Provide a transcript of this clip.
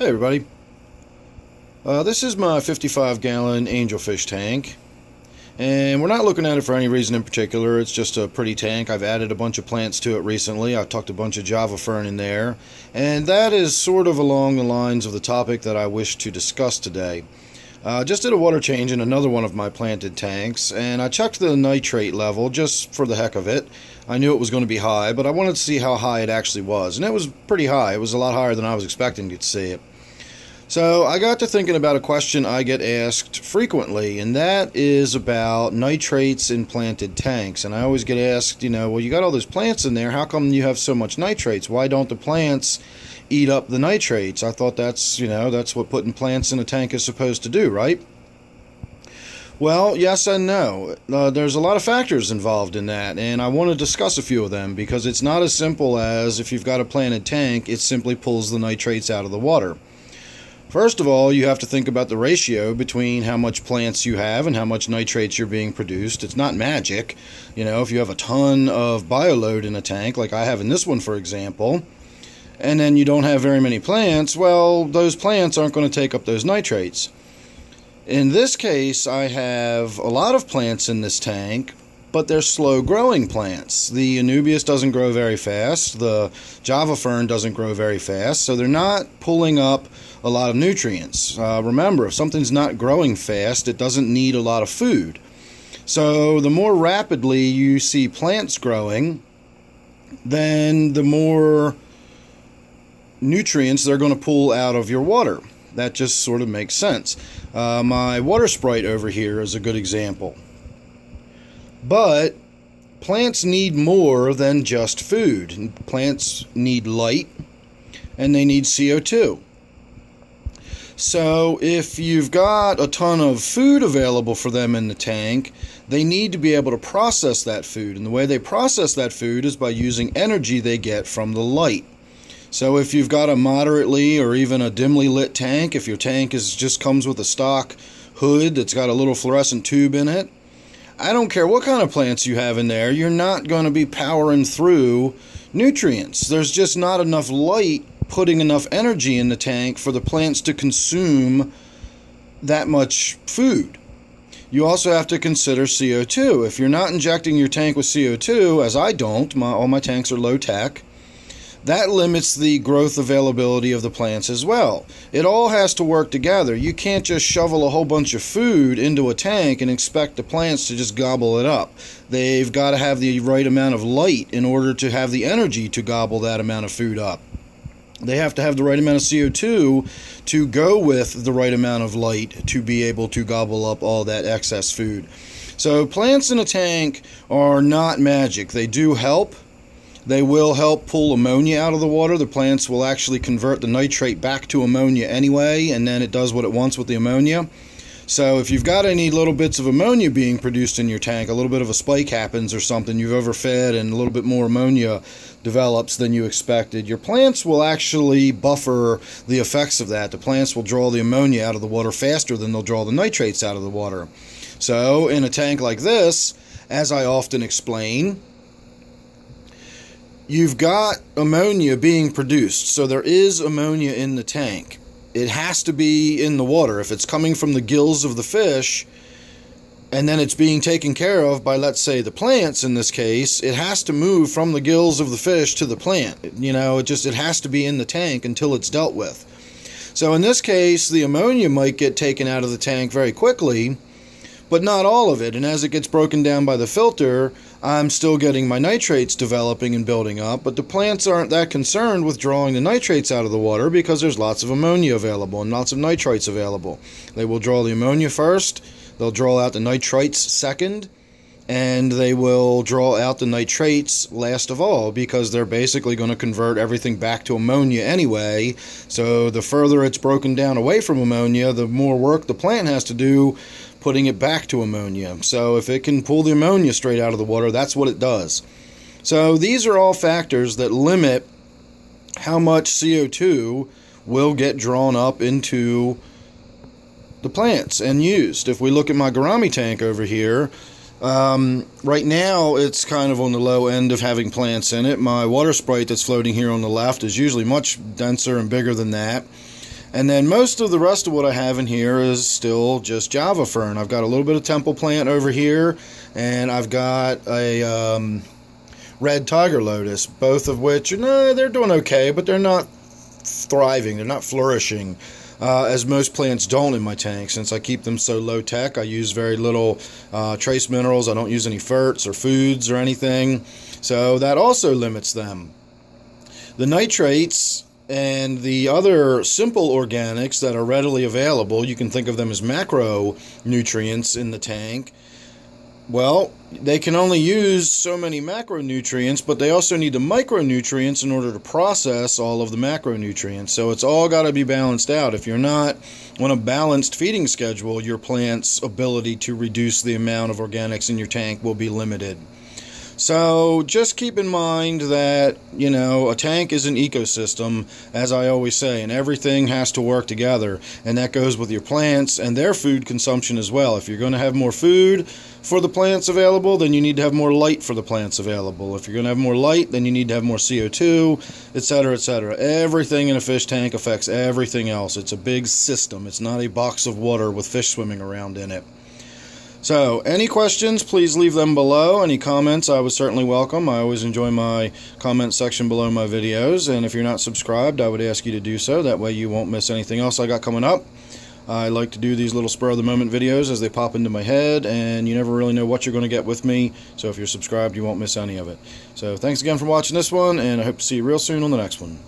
Hey everybody, this is my 55-gallon angelfish tank, and we're not looking at it for any reason in particular. It's just a pretty tank. I've added a bunch of plants to it recently. I tucked a bunch of Java fern in there, and that is sort of along the lines of the topic that I wish to discuss today. Just did a water change in another one of my planted tanks, and I checked the nitrate level just for the heck of it. I knew it was going to be high, but I wanted to see how high it actually was, and it was pretty high. It was a lot higher than I was expecting to see it. So I got to thinking about a question I get asked frequently, and that is about nitrates in planted tanks. And I always get asked, well, you got all those plants in there, how come you have so much nitrates? Why don't the plants eat up the nitrates? I thought that's what putting plants in a tank is supposed to do, right? Well, yes and no. There's a lot of factors involved in that, and I want to discuss a few of them because it's not as simple as if you've got a planted tank, it simply pulls the nitrates out of the water. First of all, you have to think about the ratio between how much plants you have and how much nitrates you're being produced. It's not magic. If you have a ton of bioload in a tank, like I have in this one, for example, and then you don't have very many plants, well, those plants aren't going to take up those nitrates. In this case, I have a lot of plants in this tank, but they're slow-growing plants. The Anubias doesn't grow very fast. The Java fern doesn't grow very fast, so they're not pulling up a lot of nutrients. Remember, if something's not growing fast, it doesn't need a lot of food. So the more rapidly you see plants growing, then the more nutrients they're going to pull out of your water. That just sort of makes sense. My water sprite over here is a good example. But plants need more than just food. Plants need light, and they need CO2. So if you've got a ton of food available for them in the tank, they need to be able to process that food. And the way they process that food is by using energy they get from the light. So if you've got a moderately or even a dimly lit tank, if your tank just comes with a stock hood that's got a little fluorescent tube in it, I don't care what kind of plants you have in there, you're not going to be powering through nutrients. There's just not enough light putting enough energy in the tank for the plants to consume that much food. You also have to consider CO2. If you're not injecting your tank with CO2, as I don't, all my tanks are low tech, that limits the growth availability of the plants as well. It all has to work together. You can't just shovel a whole bunch of food into a tank and expect the plants to just gobble it up. They've got to have the right amount of light in order to have the energy to gobble that amount of food up. They have to have the right amount of CO2 to go with the right amount of light to be able to gobble up all that excess food. So plants in a tank are not magic. They do help. They will help pull ammonia out of the water. The plants will actually convert the nitrate back to ammonia anyway, and then it does what it wants with the ammonia. So if you've got any little bits of ammonia being produced in your tank, a little bit of a spike happens or something, you've overfed and a little bit more ammonia develops than you expected, your plants will actually buffer the effects of that. The plants will draw the ammonia out of the water faster than they'll draw the nitrates out of the water. So in a tank like this, as I often explain, you've got ammonia being produced, so there is ammonia in the tank. It has to be in the water. If it's coming from the gills of the fish, and then it's being taken care of by, let's say, the plants in this case, it has to move from the gills of the fish to the plant. It has to be in the tank until it's dealt with. So in this case, the ammonia might get taken out of the tank very quickly, but not all of it. And as it gets broken down by the filter, I'm still getting my nitrates developing and building up, but the plants aren't that concerned with drawing the nitrates out of the water because there's lots of ammonia available and lots of nitrates available. They will draw the ammonia first, they'll draw out the nitrites second, and they will draw out the nitrates last of all because they're basically going to convert everything back to ammonia anyway. So the further it's broken down away from ammonia, the more work the plant has to do putting it back to ammonia. So if it can pull the ammonia straight out of the water, that's what it does. So these are all factors that limit how much CO2 will get drawn up into the plants and used. If we look at my gourami tank over here, right now it's kind of on the low end of having plants in it. My water sprite that's floating here on the left is usually much denser and bigger than that. And then most of the rest of what I have in here is still just Java fern. I've got a little bit of temple plant over here, and I've got a red tiger lotus, both of which, they're doing okay, but they're not thriving, they're not flourishing, as most plants don't in my tank. Since I keep them so low tech, I use very little trace minerals. I don't use any ferts or foods or anything, so that also limits them. The nitrates and the other simple organics that are readily available, you can think of them as macronutrients in the tank. Well, they can only use so many macronutrients, but they also need the micronutrients in order to process all of the macronutrients. So it's all got to be balanced out. If you're not on a balanced feeding schedule, your plant's ability to reduce the amount of organics in your tank will be limited. So just keep in mind that, a tank is an ecosystem, as I always say, and everything has to work together. And that goes with your plants and their food consumption as well. If you're going to have more food for the plants available, then you need to have more light for the plants available. If you're going to have more light, then you need to have more CO2, etc., etc. Everything in a fish tank affects everything else. It's a big system. It's not a box of water with fish swimming around in it. So, any questions, please leave them below. Any comments, I would certainly welcome. I always enjoy my comment section below my videos. And if you're not subscribed, I would ask you to do so. That way you won't miss anything else I got coming up. I like to do these little spur-of-the-moment videos as they pop into my head, and you never really know what you're going to get with me. So if you're subscribed, you won't miss any of it. So thanks again for watching this one, and I hope to see you real soon on the next one.